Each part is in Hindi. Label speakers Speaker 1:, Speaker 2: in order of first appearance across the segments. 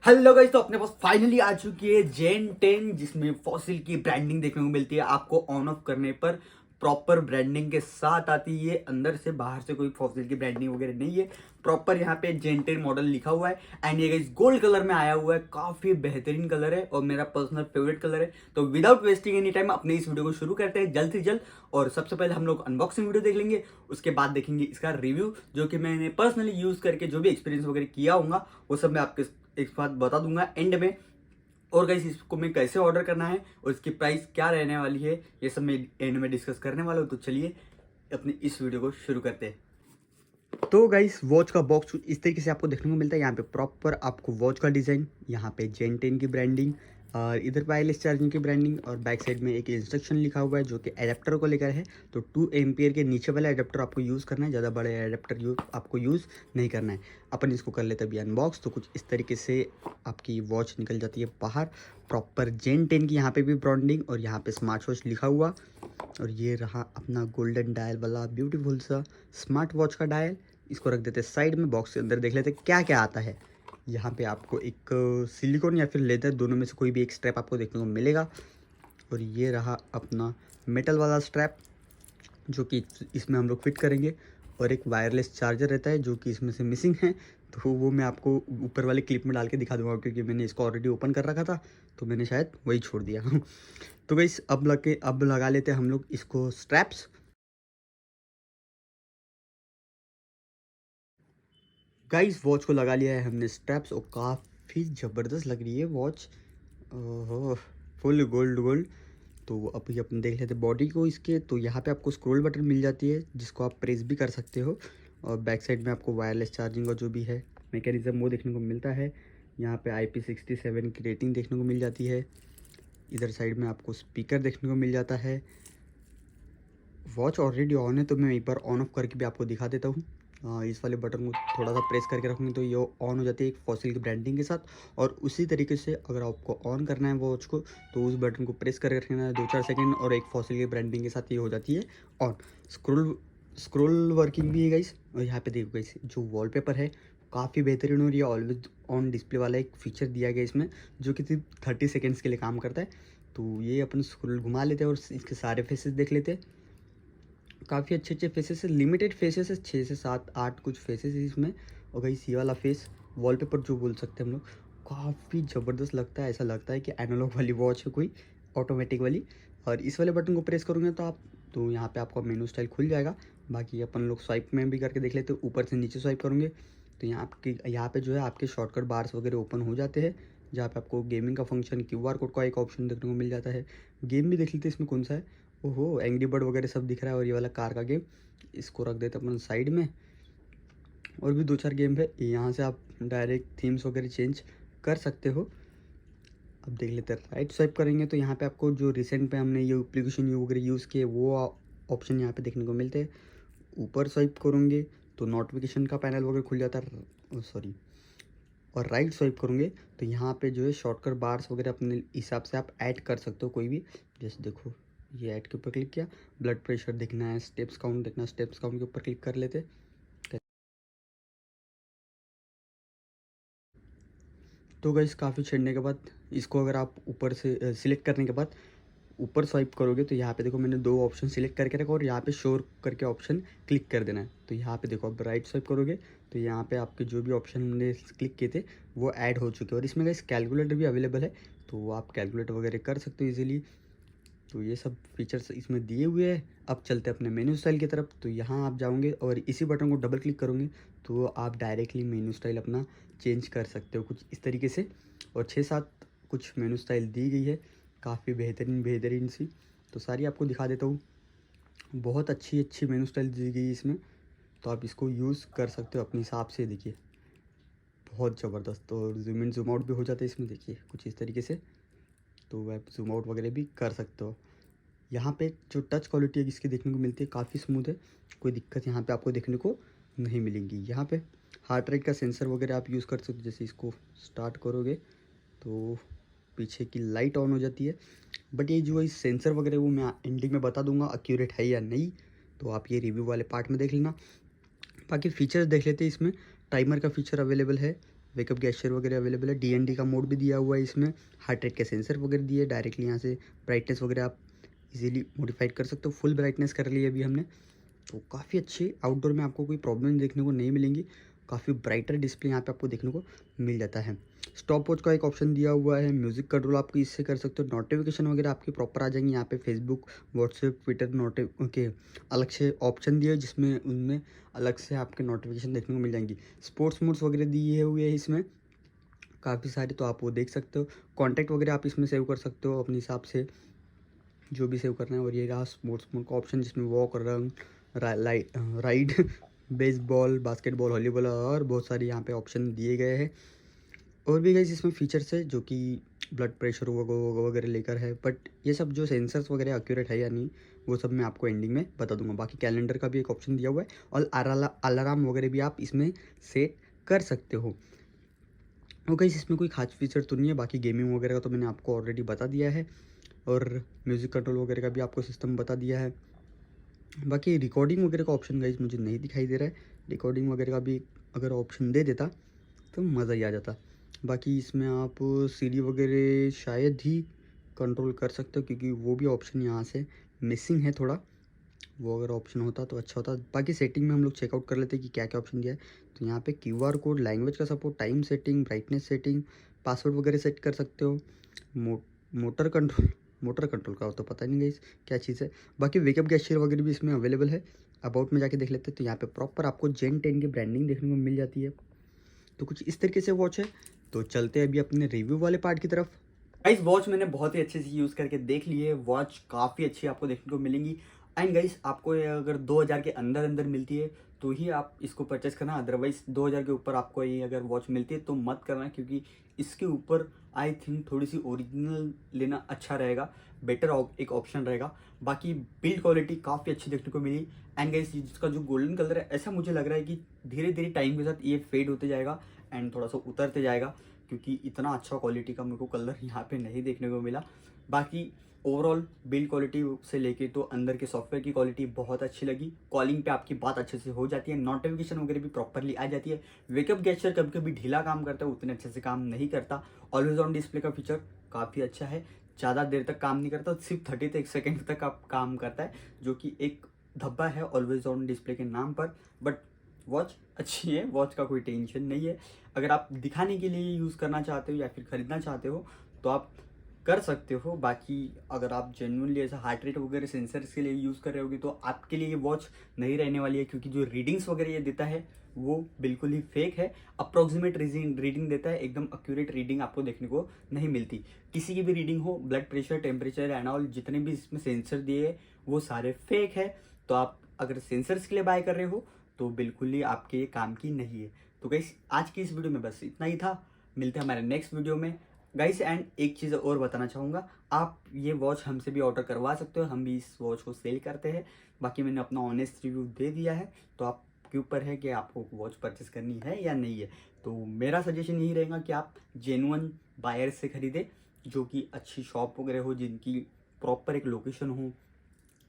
Speaker 1: हेलो गाइस, तो अपने पास फाइनली आ चुकी है जेन 10 जिसमें फॉसिल की ब्रांडिंग देखने को मिलती है। आपको ऑन ऑफ करने पर प्रॉपर ब्रांडिंग के साथ आती है। अंदर से बाहर से कोई फॉसिल की ब्रांडिंग वगैरह नहीं है। प्रॉपर यहाँ पे जेन 10 मॉडल लिखा हुआ है एंड ये गाइस गोल्ड कलर में आया हुआ है। काफी बेहतरीन कलर है और मेरा पर्सनल फेवरेट कलर है। तो विदाउट वेस्टिंग एनी टाइम अपने इस वीडियो को शुरू करते हैं जल्द से जल्द। और सबसे पहले हम लोग अनबॉक्सिंग वीडियो देख लेंगे, उसके बाद देखेंगे इसका रिव्यू, जो कि मैंने पर्सनली यूज करके जो भी एक्सपीरियंस वगैरह किया होगा वो सब मैं आपके एक बात बता दूंगा एंड में। और गाइस इसको मैं कैसे ऑर्डर करना है और इसकी प्राइस क्या रहने वाली है ये सब मैं एंड में डिस्कस करने वाला हूँ। तो चलिए अपनी इस वीडियो को शुरू करते हैं। तो गाइस वॉच का बॉक्स इस तरीके से आपको देखने को मिलता है। यहाँ पे प्रॉपर आपको वॉच का डिज़ाइन, यहाँ पे जेन 10 की ब्रांडिंग और इधर वायरलेस चार्जिंग की ब्रांडिंग और बैक साइड में एक इंस्ट्रक्शन लिखा हुआ है जो कि एडेप्टर को लेकर है। तो 2 एम्पियर के नीचे वाला एडेप्टर आपको यूज़ करना है, ज़्यादा बड़े एडेप्टर आपको यूज़ नहीं करना है। अपन इसको कर लेते अभी अनबॉक्स। तो कुछ इस तरीके से आपकी वॉच निकल जाती है बाहर। प्रॉपर जेन 10 की यहाँ पे भी ब्रांडिंग और यहाँ पे स्मार्ट वॉच लिखा हुआ। और ये रहा अपना गोल्डन डायल वाला ब्यूटीफुल सा स्मार्ट वॉच का डायल। इसको रख देते साइड में। बॉक्स के अंदर देख लेते क्या क्या आता है। यहाँ पे आपको एक सिलिकॉन या फिर लेदर, दोनों में से कोई भी एक स्ट्रैप आपको देखने को मिलेगा। और ये रहा अपना मेटल वाला स्ट्रैप जो कि इसमें हम लोग फिट करेंगे। और एक वायरलेस चार्जर रहता है जो कि इसमें से मिसिंग है, तो वो मैं आपको ऊपर वाले क्लिप में डाल के दिखा दूंगा क्योंकि मैंने इसको ऑलरेडी ओपन कर रखा था तो मैंने शायद वही छोड़ दिया। तो गाइस अब लगा लेते हैं हम लोग इसको स्ट्रैप्स। गाइस वॉच को लगा लिया है हमने स्ट्रैप्स और काफ़ी ज़बरदस्त लग रही है वॉच। ओहो, फुल गोल्ड गोल्ड। तो अभी अपन देख लेते हैं बॉडी को इसके। तो यहाँ पे आपको स्क्रॉल बटन मिल जाती है जिसको आप प्रेस भी कर सकते हो। और बैक साइड में आपको वायरलेस चार्जिंग का जो भी है मैकेनिज्म वो देखने को मिलता है। यहाँ पे IP67 की रेटिंग देखने को मिल जाती है। इधर साइड में आपको स्पीकर देखने को मिल जाता है। वॉच ऑलरेडी ऑन है तो मैं एक बार ऑन ऑफ करके भी आपको दिखा देता हूँ। इस वाले बटन को थोड़ा सा प्रेस करके रखूँगी तो ये ऑन हो जाती है एक फॉसिल की ब्रांडिंग के साथ। और उसी तरीके से अगर आपको ऑन करना है वॉच को तो उस बटन को प्रेस करके रखना है 2-4 सेकंड और एक फॉसिल की ब्रांडिंग के साथ ये हो जाती है ऑन। स्क्रोल वर्किंग भी है गाइस। और यहाँ पे देखो गाइस जो वॉलपेपर है काफ़ी बेहतरीन और ये ऑलवेज ऑन डिस्प्ले वाला एक फीचर दिया गया इसमें जो कि सिर्फ 30 सेकेंड्स के लिए काम करता है। तो ये अपन स्क्रोल घुमा लेते हैं और इसके सारे फेसेस देख लेते हैं। काफ़ी अच्छे अच्छे फेसेस है, लिमिटेड फेसेस है, 6 से 7 8 कुछ फेसेस है इसमें। और भाई सी वाला फेस वॉलपेपर जो बोल सकते हैं हम लोग, काफ़ी ज़बरदस्त लगता है। ऐसा लगता है कि एनालॉग वाली वॉच है कोई, ऑटोमेटिक वाली। और इस वाले बटन को प्रेस करूँगे तो यहाँ पे आपका मेनू स्टाइल खुल जाएगा। बाकी अपन लोग स्वाइप में भी करके देख लेते हैं। ऊपर से नीचे स्वाइप करूँगे तो यहाँ पे जो है आपके शॉर्टकट बार्स वगैरह ओपन हो जाते हैं जहाँ पे आपको गेमिंग का फंक्शन, QR कोड का एक ऑप्शन देखने को मिल जाता है। गेम भी देख लेते हैं इसमें कौन सा है। ओहो, एंग्री बर्ड वगैरह सब दिख रहा है और ये वाला कार का गेम। इसको रख देते अपन साइड में। और भी 2-4 गेम है, यहाँ से आप डायरेक्ट थीम्स वगैरह चेंज कर सकते हो। अब देख लेते हैं राइट स्वाइप करेंगे तो यहाँ पे आपको जो रिसेंट पे हमने ये एप्लीकेशन वगैरह यूज़ किए वो ऑप्शन यहाँ पे देखने को मिलते हैं। ऊपर स्वाइप करूँगे तो नोटिफिकेशन का पैनल वगैरह खुल जाता है, सॉरी। और राइट स्वाइप करूँगे तो यहाँ पे जो है शॉर्टकट बार्स वगैरह अपने हिसाब से आप ऐड कर सकते हो कोई भी। जैसे देखो ये ऐड के ऊपर क्लिक किया, ब्लड प्रेशर देखना है, स्टेप्स काउंट देखना है, स्टेप्स काउंट के ऊपर क्लिक कर लेते। तो गाइस काफ़ी छेड़ने के बाद इसको अगर आप ऊपर से सिलेक्ट करने के बाद ऊपर स्वाइप करोगे तो यहाँ पे देखो मैंने 2 ऑप्शन सिलेक्ट करके रखा और यहाँ पे शोर करके ऑप्शन क्लिक कर देना है। तो यहाँ पे देखो अब राइट स्वाइप करोगे तो यहाँ पे आपके जो भी ऑप्शन हमने क्लिक किए थे वो ऐड हो चुके हैं। और इसमें गाइस कैलकुलेटर भी अवेलेबल है तो आप कैलकुलेटर वगैरह कर सकते हो ईजिली। तो ये सब फीचर्स इसमें दिए हुए हैं। अब चलते हैं अपने मेनू स्टाइल की तरफ। तो यहाँ आप जाओगे और इसी बटन को डबल क्लिक करोगे तो आप डायरेक्टली मेनू स्टाइल अपना चेंज कर सकते हो कुछ इस तरीके से। और 6-7 कुछ मेनू स्टाइल दी गई है, काफ़ी बेहतरीन बेहतरीन सी। तो सारी आपको दिखा देता हूँ। बहुत अच्छी अच्छी मेनू स्टाइल दी गई है इसमें, तो आप इसको यूज़ कर सकते हो अपने हिसाब से। देखिए बहुत ज़बरदस्त। और जूम इन जूम आउट भी हो जाता है इसमें, देखिए कुछ इस तरीके से। तो आप जूम आउट वगैरह भी कर सकते हो। यहाँ पे जो टच क्वालिटी है इसकी देखने को मिलती है काफ़ी स्मूथ है, कोई दिक्कत यहाँ पे आपको देखने को नहीं मिलेंगी। यहाँ पे हार्ट रेट का सेंसर वगैरह आप यूज़ कर सकते हो। जैसे इसको स्टार्ट करोगे तो पीछे की लाइट ऑन हो जाती है। बट ये जो इस सेंसर वगैरह वो मैं एंडिंग में बता दूंगा एक्यूरेट है या नहीं, तो आप ये रिव्यू वाले पार्ट में देख लेना। बाकी फ़ीचर्स देख लेते हैं इसमें। टाइमर का फीचर अवेलेबल है, वेकअप गेस्चर वगैरह अवेलेबल है। DND का मोड भी दिया हुआ है इसमें। हार्ट रेट के सेंसर वगैरह दिए डायरेक्टली यहाँ से। ब्राइटनेस वगैरह आप इजीली मॉडिफाइड कर सकते हो। फुल ब्राइटनेस कर ली है अभी हमने, तो काफ़ी अच्छी आउटडोर में आपको कोई प्रॉब्लम देखने को नहीं मिलेंगी। काफ़ी ब्राइटर डिस्प्ले यहाँ पे आपको देखने को मिल जाता है। स्टॉप वॉच का एक ऑप्शन दिया हुआ है। म्यूज़िक कंट्रोल आपको इससे कर सकते हो। नोटिफिकेशन वगैरह आपकी प्रॉपर आ जाएंगी यहाँ पे। फेसबुक, व्हाट्सएप, ट्विटर के अलग से ऑप्शन दिए, जिसमें उनमें अलग से आपके नोटिफिकेशन देखने को मिल जाएंगी। स्पोर्ट्स मोड्स वगैरह दिए हुए हैं इसमें काफ़ी सारे, तो आप वो देख सकते हो। कॉन्टैक्ट वगैरह आप इसमें सेव कर सकते हो अपने हिसाब से, जो भी सेव करना है। और ये रहा स्पोर्ट्स मोड का ऑप्शन, जिसमें walk, run, ride, baseball, basketball, volleyball और बहुत सारे यहाँ पे ऑप्शन दिए गए हैं। और भी गाइस इसमें फीचर्स है जो कि ब्लड प्रेशर वगैरह लेकर है, बट ये सब जो सेंसर्स वगैरह एक्यूरेट है या नहीं, वो सब मैं आपको एंडिंग में बता दूंगा। बाकी कैलेंडर का भी एक ऑप्शन दिया हुआ है, और अलार्म वगैरह भी आप इसमें सेट कर सकते हो। और गाइस इसमें कोई खास फीचर तो नहीं है। बाकी गेमिंग वगैरह का तो मैंने आपको ऑलरेडी बता दिया है, और म्यूज़िक कंट्रोल वगैरह का भी आपको सिस्टम बता दिया है। बाकी रिकॉर्डिंग वगैरह का ऑप्शन गाइस मुझे नहीं दिखाई दे रहा है। रिकॉर्डिंग वगैरह का भी अगर ऑप्शन दे देता तो मज़ा ही आ जाता। बाकी इसमें आप सीडी वगैरह शायद ही कंट्रोल कर सकते हो, क्योंकि वो भी ऑप्शन यहाँ से मिसिंग है थोड़ा। वो अगर ऑप्शन होता तो अच्छा होता। बाकी सेटिंग में हम लोग चेकआउट कर लेते हैं कि क्या क्या ऑप्शन दिया है। तो यहाँ पे QR कोड, लैंग्वेज का support, time setting, brightness setting, password वगैरह सेट कर सकते हो। मोटर कंट्रोल का तो पता नहीं गाइस क्या चीज़ है। बाकी वेकअप गेस्चर वगैरह भी इसमें अवेलेबल है। अबाउट में जाके देख लेते हैं, तो यहाँ पे प्रॉपर आपको जेन 10 की ब्रांडिंग देखने को मिल जाती है। तो कुछ इस तरीके से वॉच है। तो चलते हैं अभी अपने रिव्यू वाले पार्ट की तरफ। गाइस वॉच मैंने बहुत ही अच्छे से यूज़ करके देख ली है। वॉच काफ़ी अच्छी आपको देखने को मिलेंगी। एंड गाइस आपको ये अगर 2000 के अंदर अंदर मिलती है तो ही आप इसको परचेस करना। अदरवाइज 2000 के ऊपर आपको ये अगर वॉच मिलती है तो मत करना, क्योंकि इसके ऊपर आई थिंक थोड़ी सी ओरिजिनल लेना अच्छा रहेगा, बेटर एक ऑप्शन रहेगा। बाकी बिल्ड क्वालिटी काफ़ी अच्छी देखने को मिली। एंड गाइस जिसका जो गोल्डन कलर है, ऐसा मुझे लग रहा है कि धीरे धीरे टाइम के साथ ये फेड होते जाएगा एंड थोड़ा सा उतरते जाएगा, क्योंकि इतना अच्छा क्वालिटी का मेरे को कलर यहाँ पे नहीं देखने को मिला। बाकी ओवरऑल बिल्ड क्वालिटी से लेके तो अंदर के सॉफ्टवेयर की क्वालिटी बहुत अच्छी लगी। कॉलिंग पे आपकी बात अच्छे से हो जाती है, नोटिफिकेशन वगैरह भी प्रॉपरली आ जाती है। वेकअप गेस्चर कभी कभी ढीला काम करता है, उतने अच्छे से काम नहीं करता। ऑलवेज ऑन डिस्प्ले का फीचर काफ़ी अच्छा है, ज़्यादा देर तक काम नहीं करता, सिर्फ 30 सेकेंड तक आप काम करता है, जो कि एक धब्बा है ऑलवेज ऑन डिस्प्ले के नाम पर। बट वॉच अच्छी है, वॉच का कोई टेंशन नहीं है। अगर आप दिखाने के लिए यूज़ करना चाहते हो या फिर ख़रीदना चाहते हो तो आप कर सकते हो। बाकी अगर आप जेन्युइनली ऐसा हार्ट रेट वगैरह सेंसर्स के लिए यूज़ कर रहे होगे तो आपके लिए ये वॉच नहीं रहने वाली है, क्योंकि जो रीडिंग्स वगैरह ये देता है वो बिल्कुल ही फेक है। अप्रॉक्सीमेट रीडिंग देता है, एकदम एक्यूरेट रीडिंग आपको देखने को नहीं मिलती। किसी की भी रीडिंग हो, blood pressure, temperature and all, जितने भी इसमें सेंसर दिए हैं वो सारे फेक है। तो आप अगर सेंसर्स के लिए बाय कर रहे हो तो बिल्कुल ही आपके ये काम की नहीं है। तो गाइस आज की इस वीडियो में बस इतना ही था। मिलते हैं हमारे नेक्स्ट वीडियो में गाइस। एंड एक चीज़ और बताना चाहूँगा, आप ये वॉच हमसे भी ऑर्डर करवा सकते हो, हम भी इस वॉच को सेल करते हैं। बाकी मैंने अपना ऑनेस्ट रिव्यू दे दिया है, तो आपके ऊपर है कि आपको वॉच परचेस करनी है या नहीं है। तो मेरा सजेशन यही रहेगा कि आप जेन्युइन बायर से खरीदें, जो कि अच्छी शॉप वगैरह हो, जिनकी प्रॉपर एक लोकेशन हो,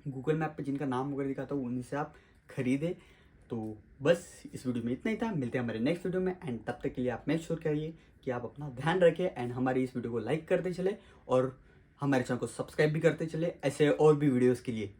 Speaker 1: गूगल मैप पे जिनका नाम वगैरह दिखाता हो, उन्हीं से आप खरीदें। तो बस इस वीडियो में इतना ही था। मिलते हैं हमारे नेक्स्ट वीडियो में। एंड तब तक के लिए आप मेक श्योर करिए कि आप अपना ध्यान रखें एंड हमारी इस वीडियो को लाइक करते चले और हमारे चैनल को सब्सक्राइब भी करते चले ऐसे और भी वीडियोज़ के लिए।